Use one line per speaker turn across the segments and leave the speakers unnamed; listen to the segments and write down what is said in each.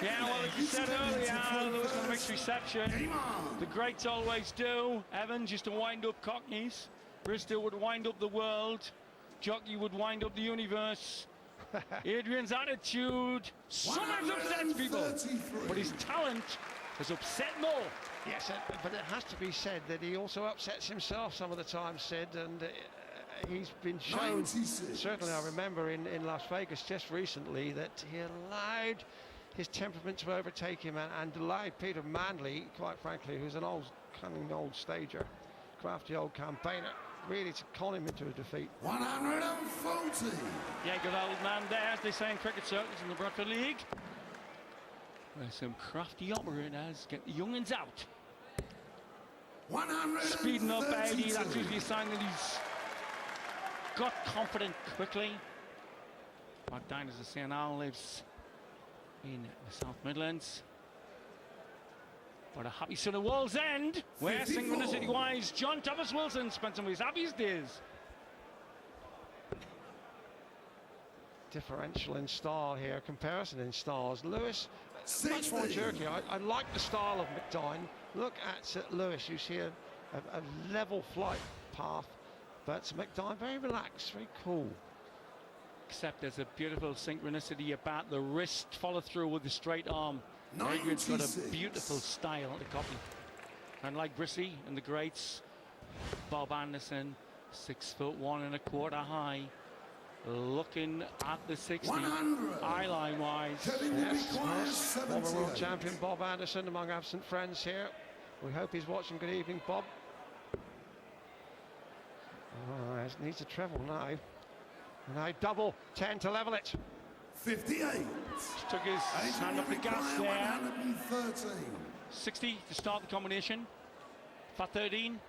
Yeah, well, as you said earlier, Lewis on a mixed reception. The greats always do. Evans used to wind up Cockneys. Bristol would wind up the world. Jockey would wind up the universe. Adrian's attitude sometimes upsets people, but his talent has upset more.
Yes, but it has to be said that he also upsets himself some of the time, Sid, and he's been shown,
96.
certainly I remember in Las Vegas just recently, that he allowed his temperament to overtake him and allowed Peter Manley, quite frankly, who's an old, cunning old stager, crafty old campaigner, really to con him into a defeat.
140.
Yeah, good old man there, as they say in cricket circles in the Bradford League. Where some crafty operators get the young'uns out.
132.
Speeding up, Eddie, that's usually a sign that he's got confident quickly. McDine, as I say now, lives in the South Midlands. But a happy son of Wall's End, where synchronicity-wise, John Thomas Wilson spent some of his happiest days.
Differential in style here, comparison in styles. Lewis, much more jerky. I like the style of McDine. Look at Lewis, you see a level flight path, but McDine very relaxed, very cool.
Except there's a beautiful synchronicity about the wrist follow through with the straight arm. Adrian's got a beautiful style to copy. And like Brissy and the greats, Bob Anderson, 6'1¼ high, looking at the 60, eyeline wise.
Yes, former world champion Bob Anderson among absent friends here. We hope he's watching. Good evening, Bob. Oh, he needs a treble now. Now double 10 to level it.
58.
Just took his hand off the gas there.
113.
60 to start the combination. For 13.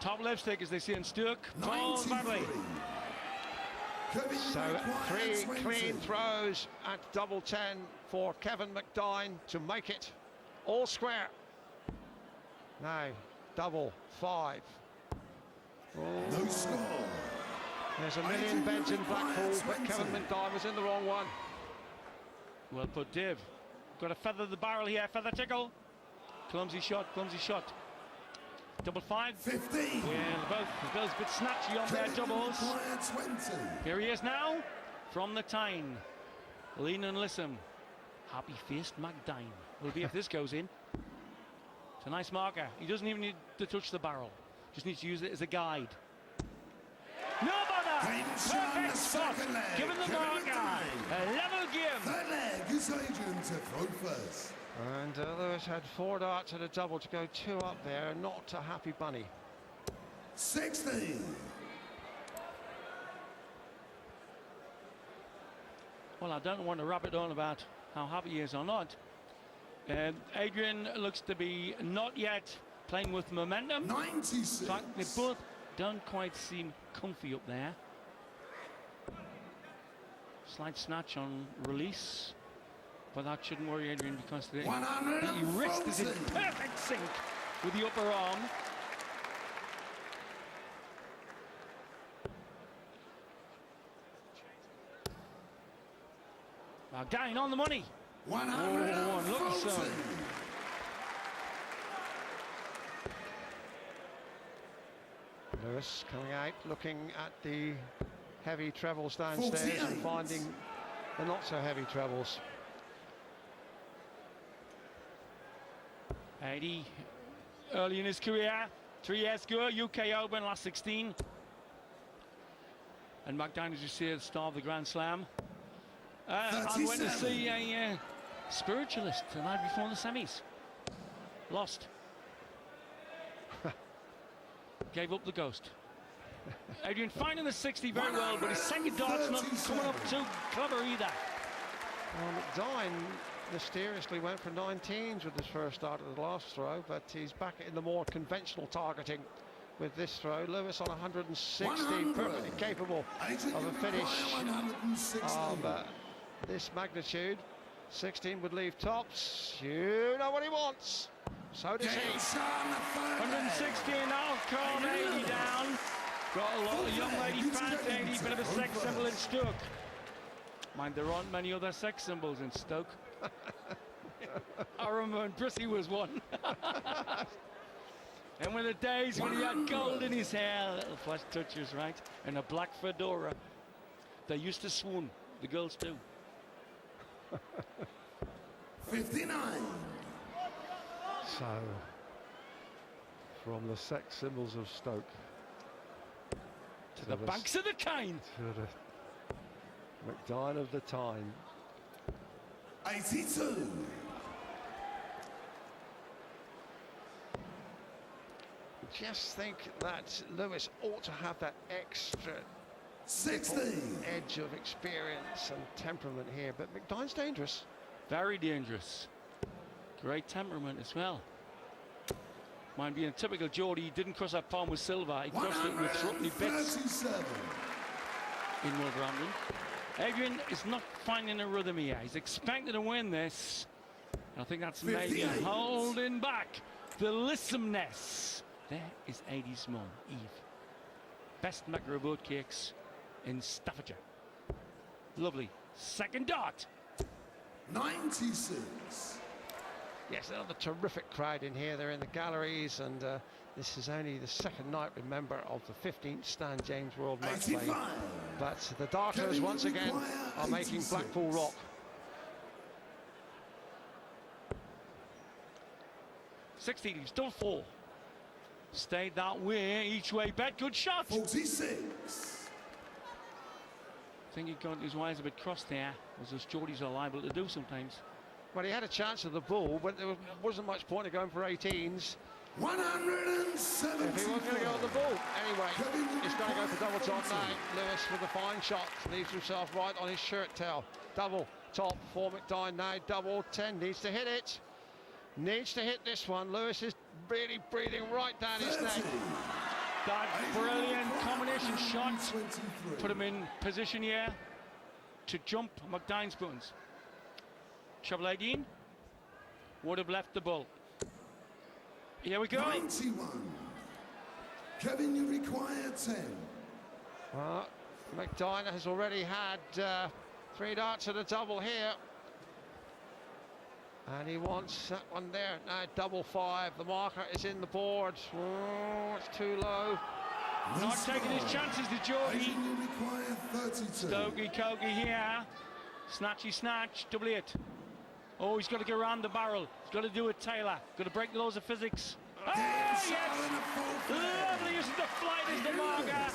Top lipstick, as they see in Sturk. Falls badly.
So 3 clean throws at double 10 for Kevin McDine to make it all square. Now double 5. Oh.
No score.
There's a million beds in Blackpool, but Kevin McDine was in the wrong one.
Well put, Dave. Got to feather the barrel here, feather tickle. Clumsy shot, clumsy shot. Double 5.
15.
Yeah, both a bit snatchy on their doubles.
20.
Here he is now, from the Tyne. Lean and listen. Happy-faced McDine. Will be if this goes in. It's a nice marker. He doesn't even need to touch the barrel. Just needs to use it as a guide. No bother! Perfect spot! Given the marker! A level game!
Third leg is Adrian to throw first.
And Lewis had 4 darts at a double to go 2 up there, not a happy bunny.
16.
Well, I don't want to wrap it on about how happy he is or not. Adrian looks to be not yet playing with momentum.
96.
In fact, they both don't quite seem comfy up there. Slight snatch on release, but that shouldn't worry Adrian because the wrist is in perfect sync with the upper arm. McDine on the money.
140.
Look so.
Lewis coming out, looking at the heavy trebles downstairs and finding the not so heavy trebles.
80 early in his career, 3 years ago, UK Open, last 16. And McDine, as you see, at the start of the Grand Slam. I went to see a spiritualist the night before the semis. Lost. Gave up the ghost. Adrian finding the 60 very well, but his second dart's not coming up too clever either.
Well, McDine mysteriously went for 19s with his first dart at the last throw, but he's back in the more conventional targeting with this throw. Lewis on 160, perfectly capable of a finish of this magnitude. 16 would leave tops. You know what he wants. So does he.
160 now, calm 80 down. Got a lot of young lady fans, 80, bit of a sex symbol in Stoke. Mind, there aren't many other sex symbols in Stoke. I remember when Brissy was one. And when the days when he had gold in his hair, little flash touches, right? And a black fedora. They used to swoon, the girls too.
59.
So, from the sex symbols of Stoke
To the banks of the Tyne.
to the McDine of the Tyne.
82.
Just think that Lewis ought to have that extra
16.
edge of experience and temperament here, but McDine's dangerous.
Very dangerous. Great temperament as well. Mind being a typical Geordie, he didn't cross that palm with silver. He crossed it with throttly bits
137.
in Wolverhampton. Adrian is not finding a rhythm here. He's expected to win this. I think that's maybe
58.
holding back the lissomeness. There is 80's mum, Eve. Best maker of oatcakes in Staffordshire. Lovely. Second dart.
96.
Yes, another terrific crowd in here. They're in the galleries, and this is only the second night, remember, of the 15th Stan James World Matchplay.
85.
But the darters
Kevin
once again
require
are making
86.
Blackpool rock.
He's still 4. Stayed that way, each way bet, good shot.
46.
I think he got his wires a bit crossed there, as us Geordies are liable to do sometimes.
Well, he had a chance of the bull, but there wasn't much point of going for 18s
170.
if he wasn't going to go on the ball. Anyway, he's going to go for double top now. Lewis with a fine shot, leaves himself right on his shirt tail. Double top for McDine now, double 10, needs to hit it. Needs to hit this one. Lewis is really breathing right down his neck.
That brilliant combination shot
23.
put him in position here to jump McDine's buttons. Treble 18 would have left the bull. Here we go.
91. Kevin, you require 10.
Well, McDine has already had 3 darts at a double here. And he wants that one there. Now double 5. The marker is in the board. Oh, it's too low.
Not taking his chances, the Geordie.
Adrian, you require 32.
Stokey Kogi here. Snatchy snatch, double 8. Oh, he's got to go around the barrel. He's got to do it, Taylor. Got to break the laws of physics. Oh, yes! Lovely use of the flight as the marker.